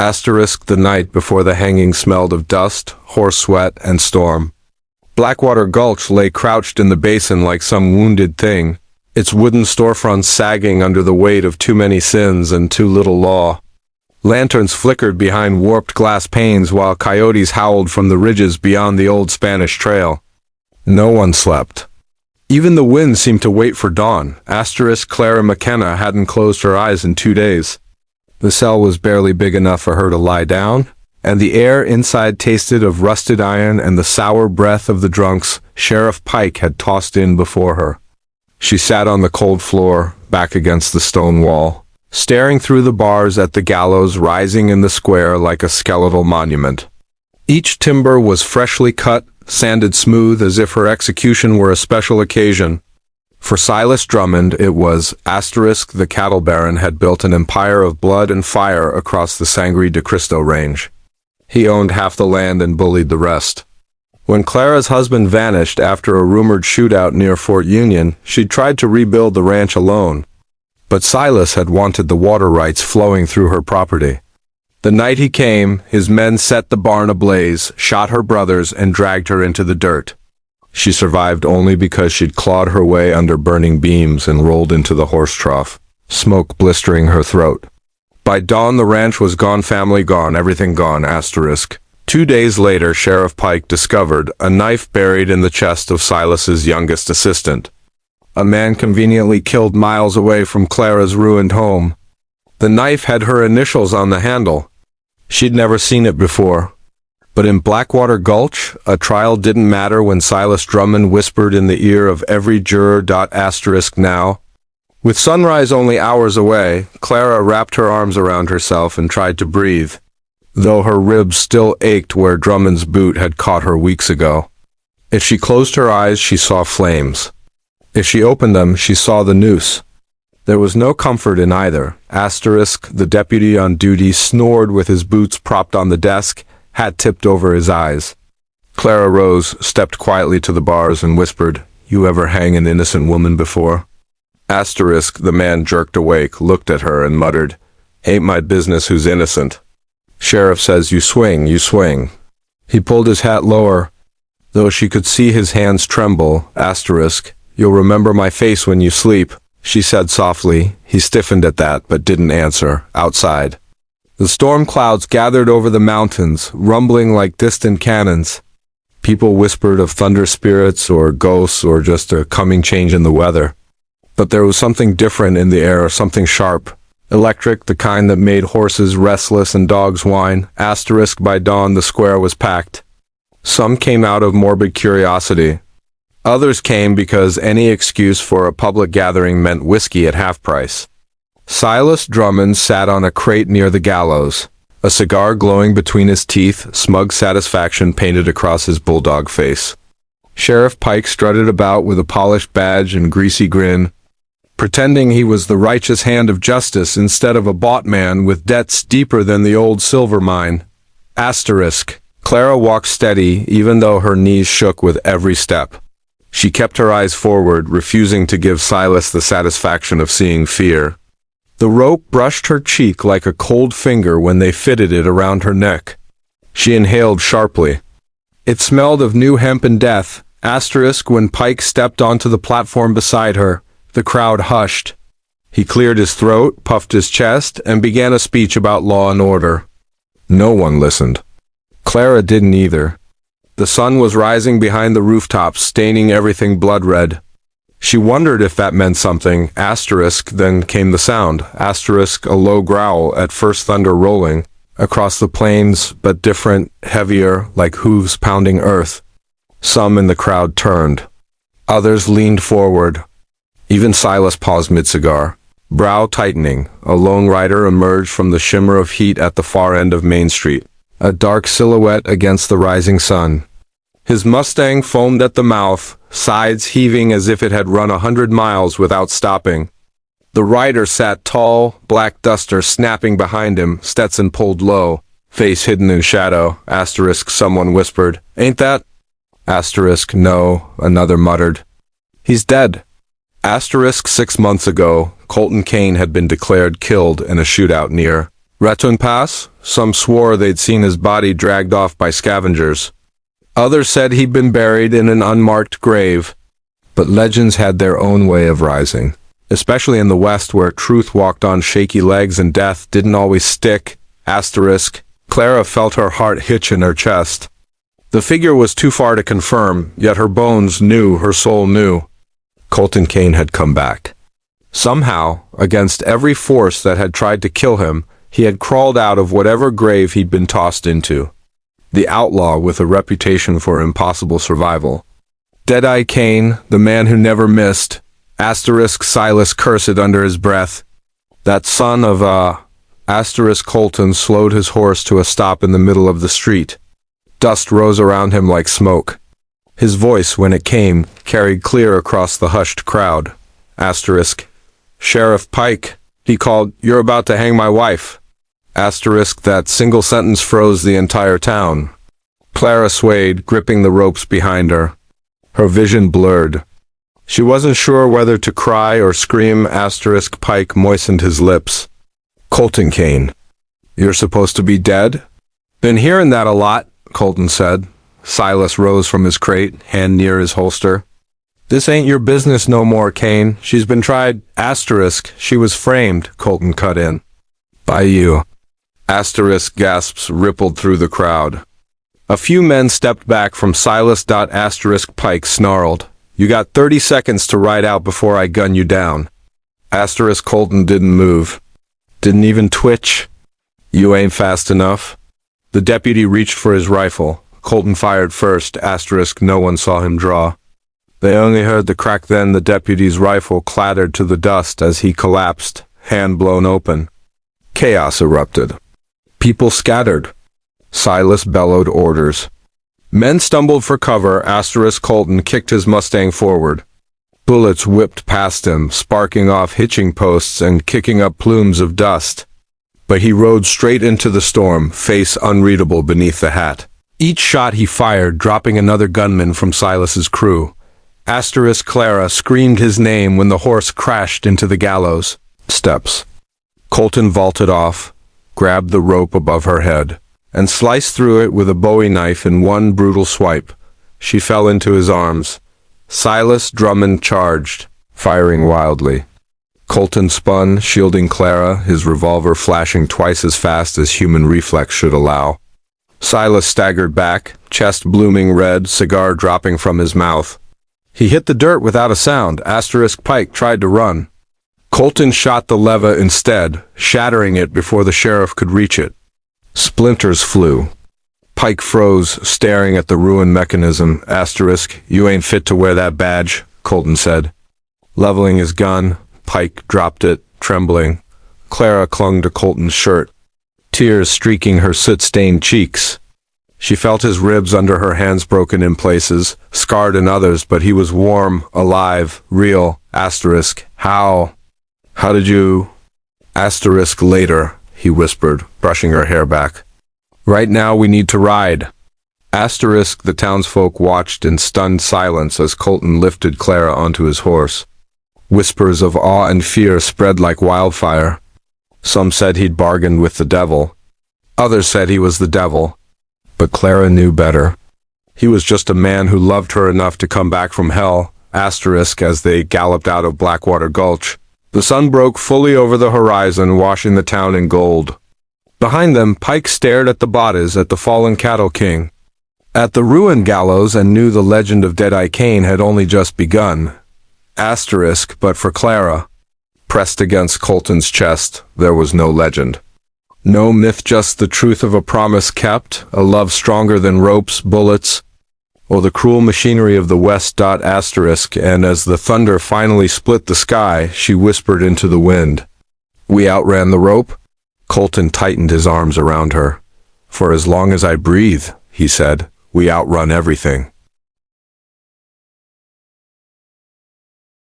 Asterisk the night before the hanging smelled of dust, horse sweat, and storm. Blackwater Gulch lay crouched in the basin like some wounded thing, its wooden storefronts sagging under the weight of too many sins and too little law. Lanterns flickered behind warped glass panes while coyotes howled from the ridges beyond the old Spanish trail. No one slept. Even the wind seemed to wait for dawn. Asterisk Clara McKenna hadn't closed her eyes in 2 days. The cell was barely big enough for her to lie down, and the air inside tasted of rusted iron and the sour breath of the drunks Sheriff Pike had tossed in before her. She sat on the cold floor, back against the stone wall, staring through the bars at the gallows rising in the square like a skeletal monument. Each timber was freshly cut, sanded smooth as if her execution were a special occasion. For Silas Drummond it was, asterisk the cattle baron had built an empire of blood and fire across the Sangre de Cristo range. He owned half the land and bullied the rest. When Clara's husband vanished after a rumored shootout near Fort Union, she'd tried to rebuild the ranch alone. But Silas had wanted the water rights flowing through her property. The night he came, his men set the barn ablaze, shot her brothers, and dragged her into the dirt. She survived only because she'd clawed her way under burning beams and rolled into the horse trough, smoke blistering her throat. By dawn the ranch was gone, family gone, everything gone, asterisk. 2 days later Sheriff Pike discovered a knife buried in the chest of Silas's youngest assistant. A man conveniently killed miles away from Clara's ruined home. The knife had her initials on the handle. She'd never seen it before. But in Blackwater Gulch, a trial didn't matter when Silas Drummond whispered in the ear of every juror. Asterisk now. With sunrise only hours away, Clara wrapped her arms around herself and tried to breathe, though her ribs still ached where Drummond's boot had caught her weeks ago. If she closed her eyes, she saw flames. If she opened them, she saw the noose. There was no comfort in either. Asterisk the deputy on duty snored with his boots propped on the desk, hat tipped over his eyes. Clara rose, stepped quietly to the bars, and whispered, "You ever hang an innocent woman before?" Asterisk the man jerked awake, looked at her, and muttered, "Ain't my business who's innocent. Sheriff says you swing, you swing." He pulled his hat lower, though she could see his hands tremble. Asterisk, "You'll remember my face when you sleep," she said softly. He stiffened at that, but didn't answer. Outside, the storm clouds gathered over the mountains, rumbling like distant cannons. People whispered of thunder spirits or ghosts or just a coming change in the weather. But there was something different in the air, something sharp, electric, the kind that made horses restless and dogs whine. Asterisk by dawn the square was packed. Some came out of morbid curiosity. Others came because any excuse for a public gathering meant whiskey at half price. Silas Drummond sat on a crate near the gallows, a cigar glowing between his teeth, smug satisfaction painted across his bulldog face. Sheriff Pike strutted about with a polished badge and greasy grin, pretending he was the righteous hand of justice instead of a bought man with debts deeper than the old silver mine. Asterisk. Clara walked steady, even though her knees shook with every step. She kept her eyes forward, refusing to give Silas the satisfaction of seeing fear. The rope brushed her cheek like a cold finger when they fitted it around her neck. She inhaled sharply. It smelled of new hemp and death. Asterisk when Pike stepped onto the platform beside her, the crowd hushed. He cleared his throat, puffed his chest, and began a speech about law and order. No one listened. Clara didn't either. The sun was rising behind the rooftops, staining everything blood red. She wondered if that meant something. Asterisk, then came the sound. Asterisk, a low growl, at first thunder rolling across the plains, but different, heavier, like hooves pounding earth. Some in the crowd turned. Others leaned forward. Even Silas paused mid-cigar. Brow tightening, a lone rider emerged from the shimmer of heat at the far end of Main Street, a dark silhouette against the rising sun. His Mustang foamed at the mouth, sides heaving as if it had run 100 miles without stopping. The rider sat tall, black duster snapping behind him, Stetson pulled low, face hidden in shadow. Asterisk, someone whispered, "Ain't that?" Asterisk, no, another muttered. "He's dead." Asterisk, 6 months ago, Colton Kane had been declared killed in a shootout near Retun Pass? Some swore they'd seen his body dragged off by scavengers. Others said he'd been buried in an unmarked grave. But legends had their own way of rising, especially in the West where truth walked on shaky legs and death didn't always stick. Clara felt her heart hitch in her chest. The figure was too far to confirm, yet her bones knew, her soul knew. Colton Kane had come back. Somehow, against every force that had tried to kill him, he had crawled out of whatever grave he'd been tossed into. The outlaw with a reputation for impossible survival. Deadeye Kane, the man who never missed. Silas cursed under his breath. That son of Colton slowed his horse to a stop in the middle of the street. Dust rose around him like smoke. His voice, when it came, carried clear across the hushed crowd. Sheriff Pike, he called, you're about to hang my wife. That single sentence froze the entire town. Clara swayed, gripping the ropes behind her. Her vision blurred. She wasn't sure whether to cry or scream. Pike moistened his lips. Colton Kane, you're supposed to be dead? Been hearing that a lot, Colton said. Silas rose from his crate, hand near his holster. This ain't your business no more, Kane. She's been tried. She was framed, Colton cut in. By you. Gasps rippled through the crowd. A few men stepped back from Silas. Pike snarled. You got 30 seconds to ride out before I gun you down. Colton didn't move. Didn't even twitch. You ain't fast enough. The deputy reached for his rifle. Colton fired first. No one saw him draw. They only heard the crack. Then the deputy's rifle clattered to the dust as he collapsed, hand blown open. Chaos erupted. People scattered. Silas bellowed orders. Men stumbled for cover. Colton kicked his Mustang forward. Bullets whipped past him, sparking off hitching posts and kicking up plumes of dust. But he rode straight into the storm, face unreadable beneath the hat. Each shot he fired, dropping another gunman from Silas's crew. Clara screamed his name when the horse crashed into the gallows steps. Colton vaulted off, grabbed the rope above her head, and sliced through it with a Bowie knife in one brutal swipe. She fell into his arms. Silas Drummond charged, firing wildly. Colton spun, shielding Clara, his revolver flashing twice as fast as human reflex should allow. Silas staggered back, chest blooming red, cigar dropping from his mouth. He hit the dirt without a sound. Pike tried to run. Colton shot the lever instead, shattering it before the sheriff could reach it. Splinters flew. Pike froze, staring at the ruined mechanism. You ain't fit to wear that badge, Colton said. Leveling his gun, Pike dropped it, trembling. Clara clung to Colton's shirt, tears streaking her soot-stained cheeks. She felt his ribs under her hands, broken in places, scarred in others, but he was warm, alive, real. How did you? Later, he whispered, brushing her hair back. Right now we need to ride. The townsfolk watched in stunned silence as Colton lifted Clara onto his horse. Whispers of awe and fear spread like wildfire. Some said he'd bargained with the devil. Others said he was the devil. But Clara knew better. He was just a man who loved her enough to come back from hell. As they galloped out of Blackwater Gulch, the sun broke fully over the horizon, washing the town in gold. Behind them, Pike stared at the bodies, at the fallen cattle king, at the ruined gallows, and knew the legend of Deadeye Kane had only just begun. But for Clara, pressed against Colton's chest, there was no legend. No myth, just the truth of a promise kept, a love stronger than ropes, bullets, or the cruel machinery of the West. And as the thunder finally split the sky, she whispered into the wind. We outran the rope? Colton tightened his arms around her. For as long as I breathe, he said, we outrun everything.